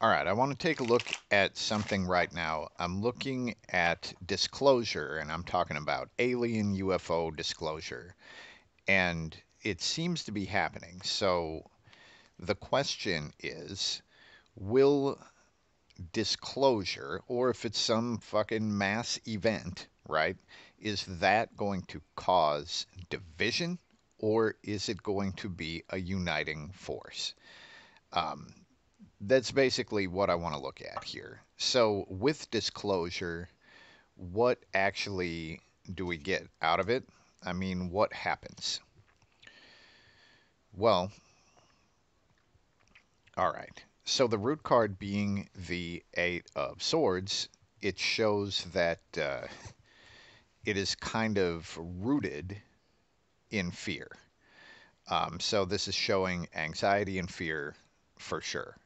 All right, I want to take a look at something right now. I'm looking at disclosure, and I'm talking about alien UFO disclosure, and it seems to be happening. So the question is, will disclosure, or if it's some fucking mass event, right, is that going to cause division, or is it going to be a uniting force? Um, that's basically what I want to look at here. So, with disclosure, what actually do we get out of it? I mean, what happens? Well, all right. So, the root card being the Eight of Swords, it shows that it is kind of rooted in fear. So, this is showing anxiety and fear for sure.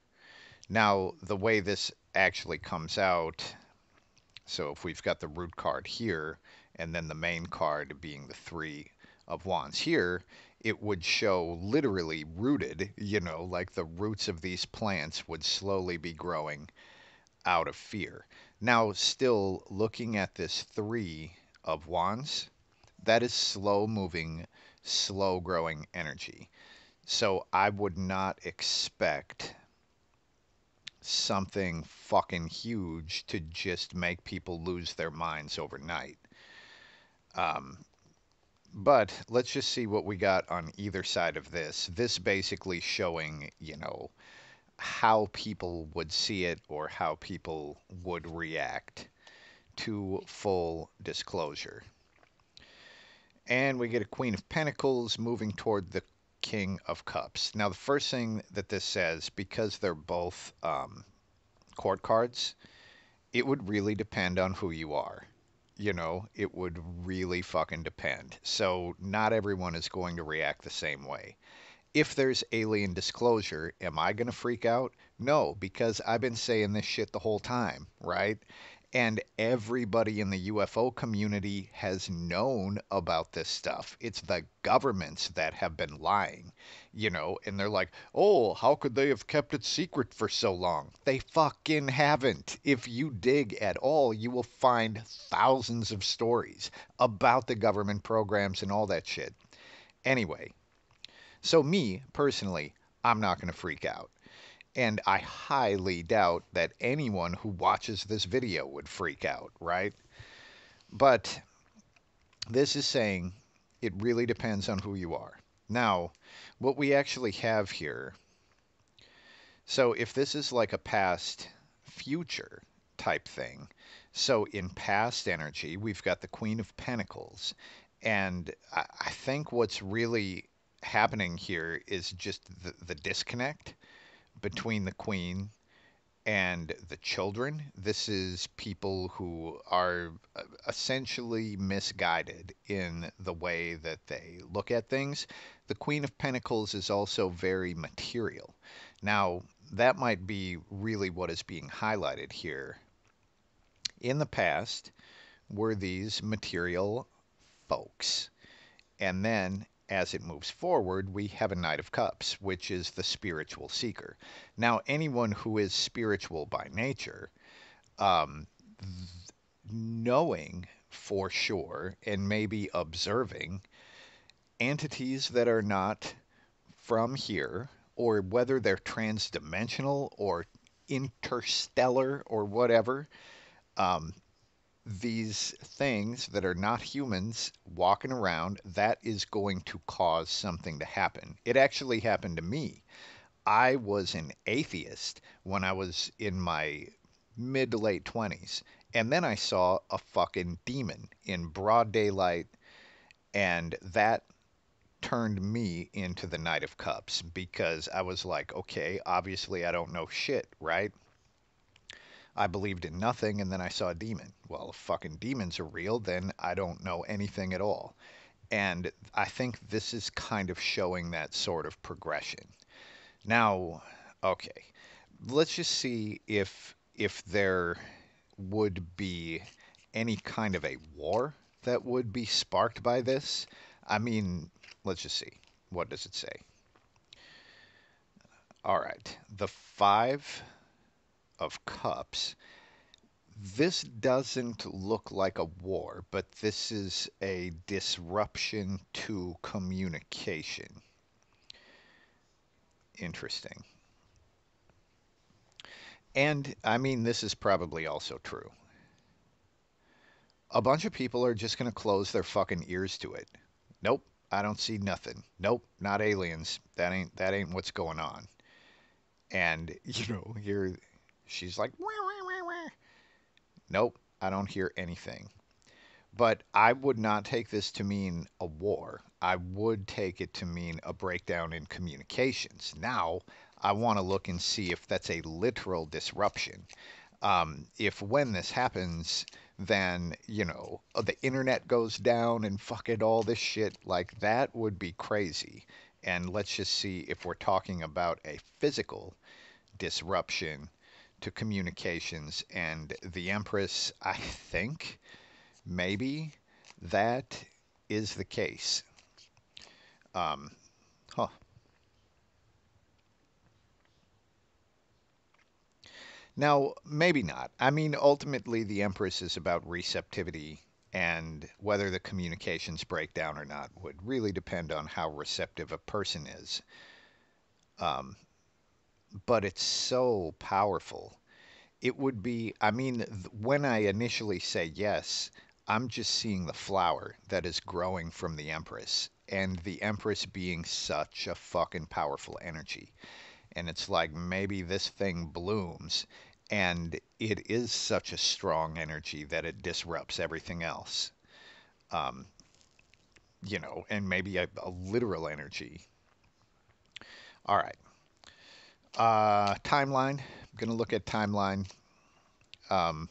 Now, the way this actually comes out, so if we've got the root card here, and then the main card being the Three of Wands here, it would show literally rooted, like the roots of these plants would slowly be growing out of fear. Now, still looking at this Three of Wands, that is slow moving, slow growing energy. So I would not expect something fucking huge to just make people lose their minds overnight. Um, but let's just see what we got on either side of this. This basically showing, how people would see it or how people would react to full disclosure. And we get a Queen of Pentacles moving toward the King of Cups. Now, the first thing that this says, because they're both court cards, it would really depend on who you are. It would really fucking depend. So, not everyone is going to react the same way. If there's alien disclosure, am I going to freak out? No, because I've been saying this shit the whole time, right? And everybody in the UFO community has known about this stuff. It's the governments that have been lying, and they're like, oh, how could they have kept it secret for so long? They fucking haven't. If you dig at all, you will find thousands of stories about the government programs and all that shit. Anyway, so, me personally, I'm not going to freak out. And I highly doubt that anyone who watches this video would freak out, right? But this is saying it really depends on who you are. Now, what we actually have here, so if this is like a past future type thing, so in past energy, we've got the Queen of Pentacles. And I think what's really happening here is just the disconnect between the queen and the children. This is people who are essentially misguided in the way that they look at things. The Queen of Pentacles is also very material. Now, that might be really what is being highlighted here. In the past, were these material folks. And then as it moves forward, we have a Knight of Cups, which is the spiritual seeker. Now, anyone who is spiritual by nature, um, knowing for sure and maybe observing entities that are not from here, or whether they're transdimensional or interstellar or whatever, um, these things that are not humans walking around, that is going to cause something to happen. It actually happened to me. I was an atheist when I was in my mid to late 20s. And then I saw a fucking demon in broad daylight, and that turned me into the Knight of Cups because I was like, okay, obviously I don't know shit, right? I believed in nothing and then I saw a demon. Well, if fucking demons are real, then I don't know anything at all. And I think this is kind of showing that sort of progression. Now, okay, let's just see if there would be any kind of a war that would be sparked by this. I mean, let's just see. What does it say? All right. The five. of Cups, this doesn't look like a war, but this is a disruption to communication. Interesting. And I mean, this is probably also true. A bunch of people are just going to close their fucking ears to it. Nope, I don't see nothing. Nope, not aliens. That ain't what's going on. And here she's like, "Wah, wah, wah, wah." Nope, I don't hear anything. But I would not take this to mean a war. I would take it to mean a breakdown in communications. Now, I want to look and see if that's a literal disruption. If when this happens, then, the internet goes down and fuck it, all this shit, like that would be crazy. And let's just see if we're talking about a physical disruption to communications. And the Empress, I think, maybe that is the case. Um, huh. Now, maybe not. I mean, ultimately, the Empress is about receptivity, and whether the communications break down or not would really depend on how receptive a person is. Um, but it's so powerful. It would be, I mean, when I initially say yes, I'm just seeing the flower that is growing from the Empress, and the Empress being such a fucking powerful energy. And it's like maybe this thing blooms, and it is such a strong energy that it disrupts everything else. Um, and maybe a literal energy. All right. Timeline. I'm going to look at timeline. Um,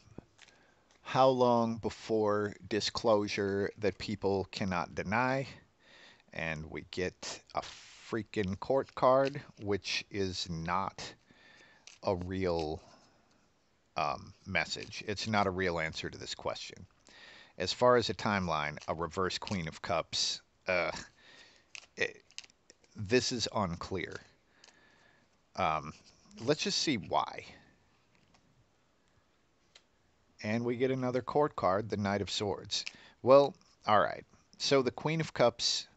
how long before disclosure that people cannot deny? And we get a freaking court card, which is not a real message. It's not a real answer to this question. As far as a timeline, a reverse Queen of Cups, uh, it, this is unclear. Um, let's just see why. And we get another court card, the Knight of Swords. Well, all right. So the Queen of Cups,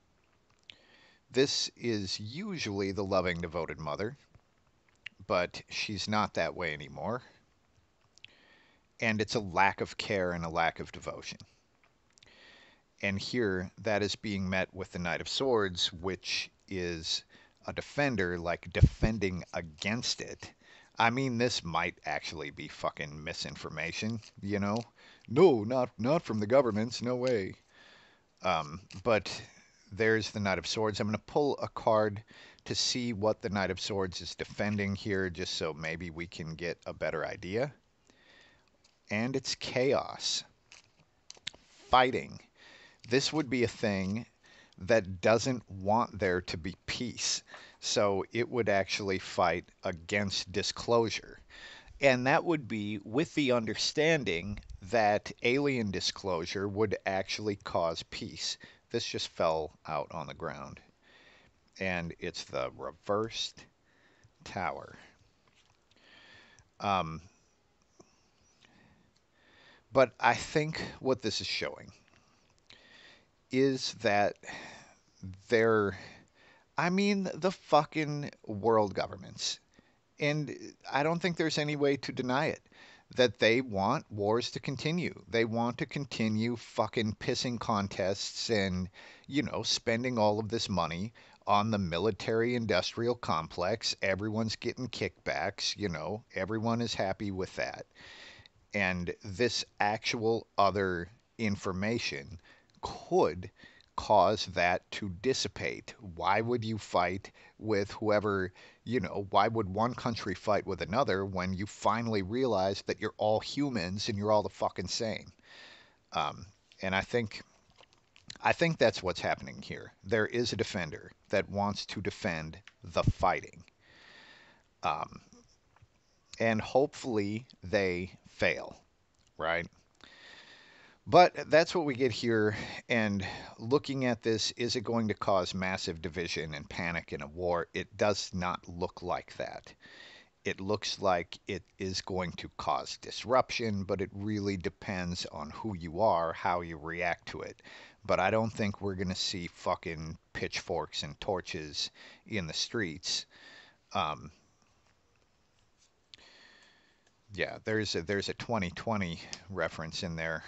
this is usually the loving, devoted mother, but she's not that way anymore. And it's a lack of care and a lack of devotion. And here, that is being met with the Knight of Swords, which is a defender, like defending against it. I mean, this might actually be fucking misinformation, you know? No, not from the governments, no way. But there's the Knight of Swords. I'm going to pull a card to see what the Knight of Swords is defending here, just so maybe we can get a better idea. And it's chaos, fighting. This would be a thing that doesn't want there to be peace. So it would actually fight against disclosure. And that would be with the understanding that alien disclosure would actually cause peace. This just fell out on the ground. And it's the reversed tower. Um, but I think what this is showing is that they're, I mean, the fucking world governments. And I don't think there's any way to deny it that they want wars to continue. They want to continue fucking pissing contests and, spending all of this money on the military industrial complex. Everyone's getting kickbacks, everyone is happy with that. And this actual other information could cause that to dissipate. Why would you fight with whoever, why would one country fight with another when you finally realize that you're all humans and you're all the fucking same? Um, and I think that's what's happening here. There is a defender that wants to defend the fighting. Um, and hopefully they fail, right? But that's what we get here. And looking at this, is it going to cause massive division and panic in a war? It does not look like that. It looks like it is going to cause disruption, but it really depends on who you are, how you react to it. But I don't think we're going to see fucking pitchforks and torches in the streets. Um, yeah, there's a 2020 reference in there.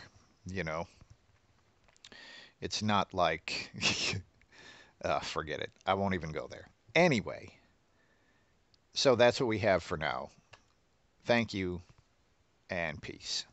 You know, it's not like forget it. I won't even go there. Anyway, so that's what we have for now. Thank you and peace.